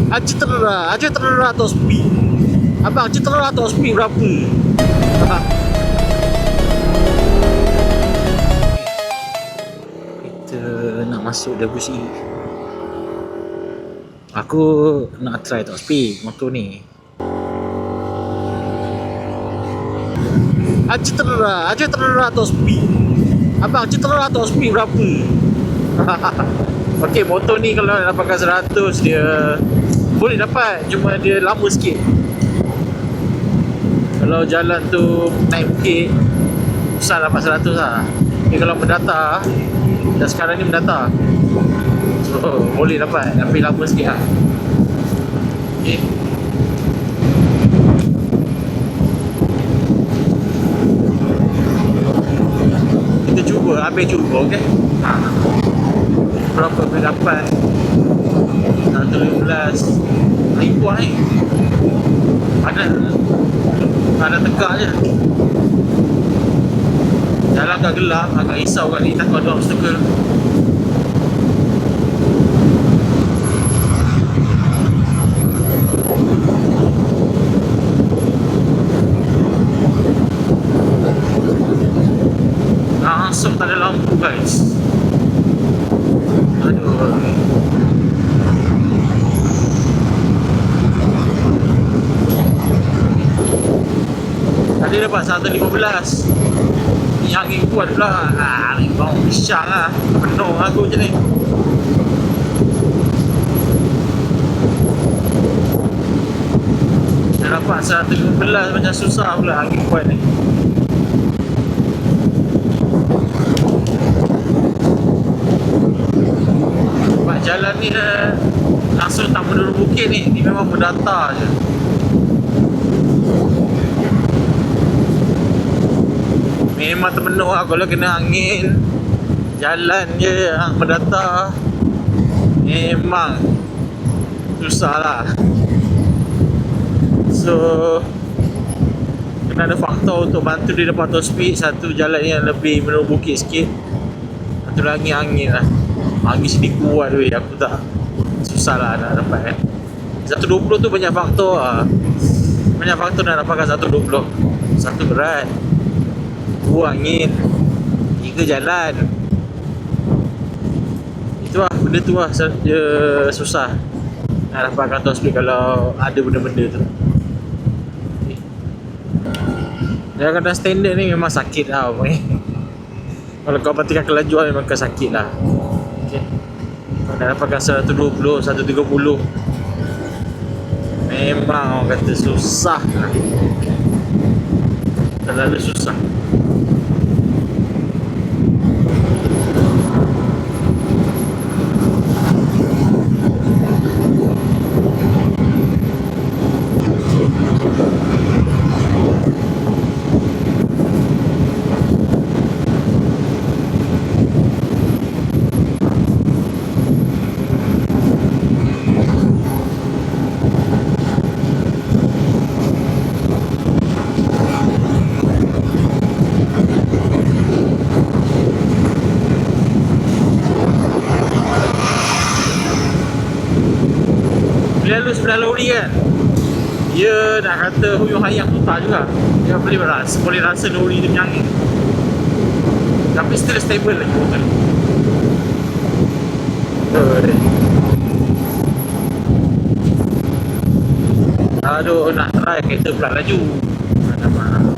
Haji terera atau speed. Abang, Haji terera atau speed berapa? Kita nak masuk WC. Aku nak try top speed motor ni. Haji terera atau speed. Abang, Haji terera atau speed berapa? Okey, motor ni kalau nak dapatkan 100 dia boleh dapat, cuma dia lama sikit. Kalau jalan tu naik bukit susah dapat 100 lah. Tapi kalau mendatar, dah sekarang ni mendatar, so boleh dapat, tapi lama sikit lah. Okay. Kita cuba, habis cuba, okay? Berapa boleh dapat 115 ribu ni. Ada tegak je. Jalan agak gelap, agak risau kat ni, takut ada obstacle. Langsung tak ada lampu guys. Aduh. Tadi dapat 115. Ni angin kuat pula. Angin bau pisang lah. Penuh aku je ni. Dah dapat 115 macam susah pula angin kuat ni. Jalan ni langsung tak menurun bukit ni. Ni memang mendatar je. Memang terpenuh lah kalau kena angin. Jalan je yang mendatar, memang susah lah. So kena ada faktor untuk bantu dia dapat top speed. Satu jalan yang lebih menurun bukit sikit, satu lagi angin lah. Angin sini kuat weh, aku tak, susah lah nak dapat kan. 120 tu banyak faktor lah. Banyak faktor nak dapatkan 120. Satu berat, dua angin, tiga jalan. Itu lah, benda tu lah dia susah nak dapatkan top speed kalau ada benda-benda tu. Dia kadang standard ni memang sakit lah. Kalau kau perhatikan kelajuan memang kau sakit lah. Okay. Kau nak dapatkan 120, 130, memang orang kata susah lah. Terlalu susah. Lalu sebelah lori kan, dia nak kata huyung hayang tu tak juga. Dia boleh rasa lori dia punya angin, tapi still stable lagi motor. Aduh, nak try kereta pula laju. Alamak.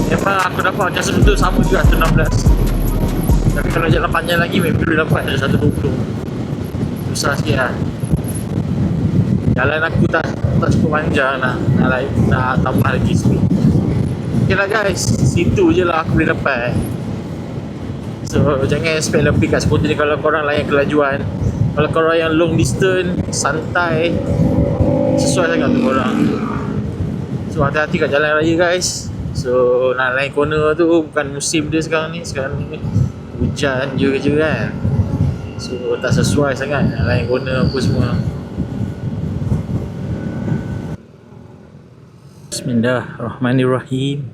Memang aku dapat macam sebetul sama juga 116. Tapi kalau jalan panjang lagi maybe boleh dapat 120. Susah sikit lah. Jalan aku tak cukup panjang nak tambah lagi speed. Okay lah guys, situ je lah aku boleh dapat. So jangan expect lebih kat skuter ni kalau korang layan kelajuan. Kalau korang yang long distance, santai, sesuai sangat tu korang. So hati-hati kat jalan raya guys. So nak lain corner tu bukan musim dia sekarang ni. Sekarang ni hujan je kan. So tak sesuai sangat nak lain corner apa semua. Bismillahirrahmanirrahim.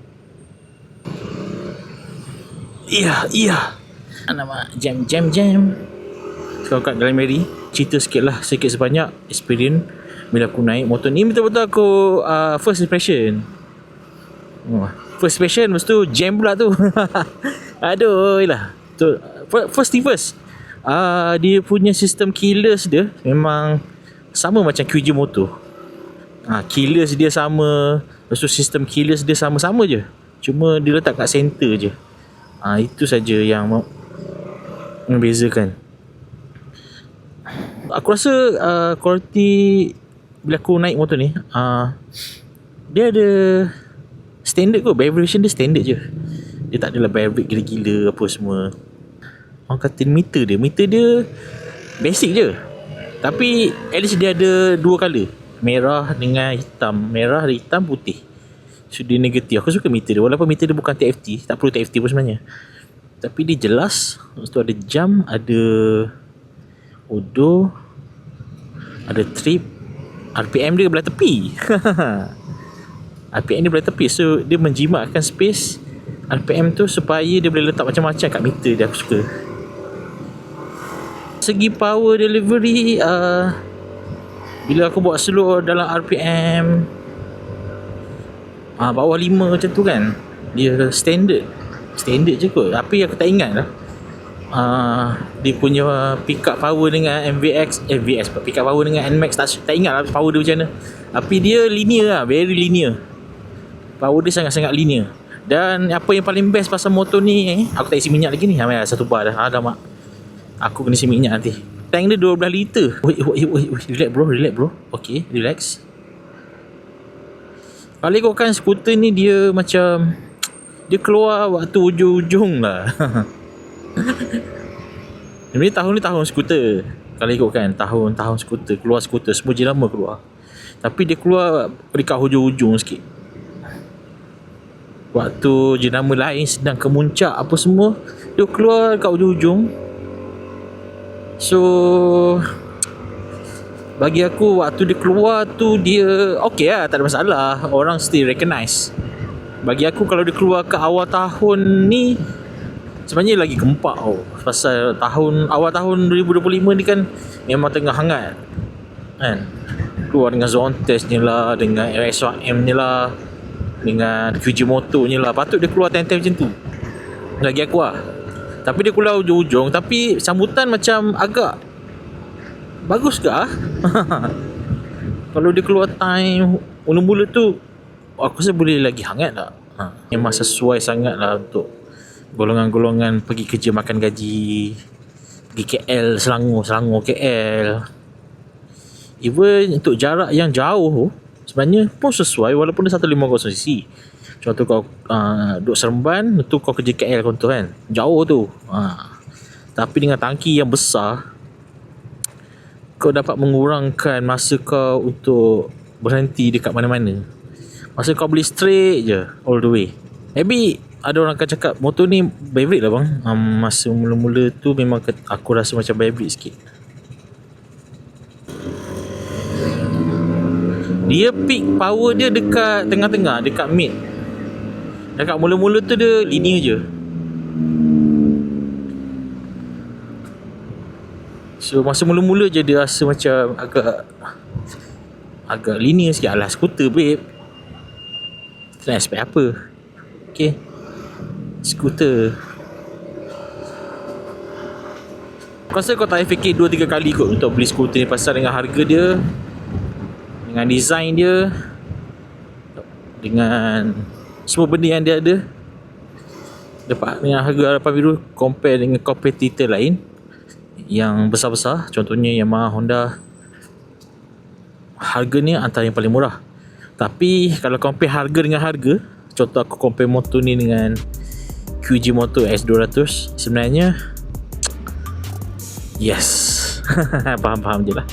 Iya. Nama jam. Sekarang kat Dalam Mary, cerita sikit lah, sikit sebanyak experience bila aku naik motor ni. Betul-betul aku first impression. First impression, lepas tu jam pula tu. Aduh lah. First thing first, dia punya sistem keyless dia memang sama macam QJ motor. Keyless dia sama, lepas tu sistem keyless dia sama-sama je. Cuma dia letak kat center je. Itu saja yang membezakan. Aku rasa quality bila aku naik motor ni, dia ada standard kot. Vibration dia standard je. Dia tak adalah vibrate gila-gila apa semua. Orang kata meter dia basic je. Tapi at least dia ada dua colour, merah dengan hitam. Merah, hitam, putih. So dia negatif. Aku suka meter dia. Walaupun meter dia bukan TFT, tak perlu TFT pun sebenarnya, tapi dia jelas. Lepas tu ada jam, ada odo, ada trip, RPM dia belah tepi. RPM dia belah tepi. So dia menjimatkan space RPM tu supaya dia boleh letak macam-macam kat meter dia. Aku suka. Segi power delivery, bila aku buat slow dalam RPM bawah 5 macam tu kan, dia standard je kot. Tapi aku tak ingat lah dia punya pick up power dengan MVX pick up power dengan NMAX, tak ingat lah power dia macam mana. Tapi dia linear lah, very linear. Power dia sangat-sangat linear. Dan apa yang paling best pasal motor ni, aku tak isi minyak lagi ni. Satu bar dah. Alamak, aku kena isi minyak nanti. Tank dia 12 liter. Wait, relax bro. Okay, relax. Kalau ikutkan skuter ni, dia macam dia keluar waktu ujung-ujung lah. Ini tahun skuter. Kalau ikutkan tahun skuter, keluar skuter semua je lama keluar. Tapi dia keluar dekat hujung-hujung sikit. Waktu jenama lain sedang kemuncak apa semua, dia keluar dekat hujung-hujung. So bagi aku waktu dia keluar tu, dia okey lah, tak ada masalah. Orang still recognize. Bagi aku kalau dia keluar ke awal tahun ni, sebenarnya lagi gempak pasal awal tahun 2025 ni kan memang tengah hangat kan. Keluar dengan zone test ni lah, dengan RSYM ni lah, dengan QJ motor ni lah. Patut dia keluar time-time macam tu bagi aku lah. Tapi dia keluar ujung-ujung. Tapi sambutan macam agak bagus ke kalau dia keluar time mula-mula tu, aku rasa boleh lagi hangat tak. Memang sesuai sangat lah untuk golongan-golongan pergi kerja makan gaji, pergi KL, Selangor KL. Even untuk jarak yang jauh sebenarnya pun sesuai, walaupun dia 150cc. Contoh kau duduk Seremban, tu kau kerja KL contoh kan, jauh tu. Tapi dengan tangki yang besar, kau dapat mengurangkan masa kau untuk berhenti dekat mana-mana. Masa kau boleh straight je all the way. Maybe ada orang akan cakap motor ni vibrate lah bang. Masa mula-mula tu memang aku rasa macam vibrate sikit. Dia peak power dia dekat tengah-tengah, dekat mid. Dekat mula-mula tu dia linear je. So masa mula-mula je dia rasa macam agak linear sikit. Alah, skuter babe, tak nak expect apa. Okay, skuter. Aku rasa kau tak payah fikir 2-3 kali kot untuk beli skuter ni, pasal dengan harga dia, dengan design dia, dengan semua benda yang dia ada, dapat dengan harga harapan biru, compare dengan kompetitor lain yang besar-besar, contohnya Yamaha, Honda, harga ni antara yang paling murah. Tapi kalau compare harga dengan harga, contoh aku compare motor ni dengan QG Motor S200, sebenarnya yes faham-faham je lah.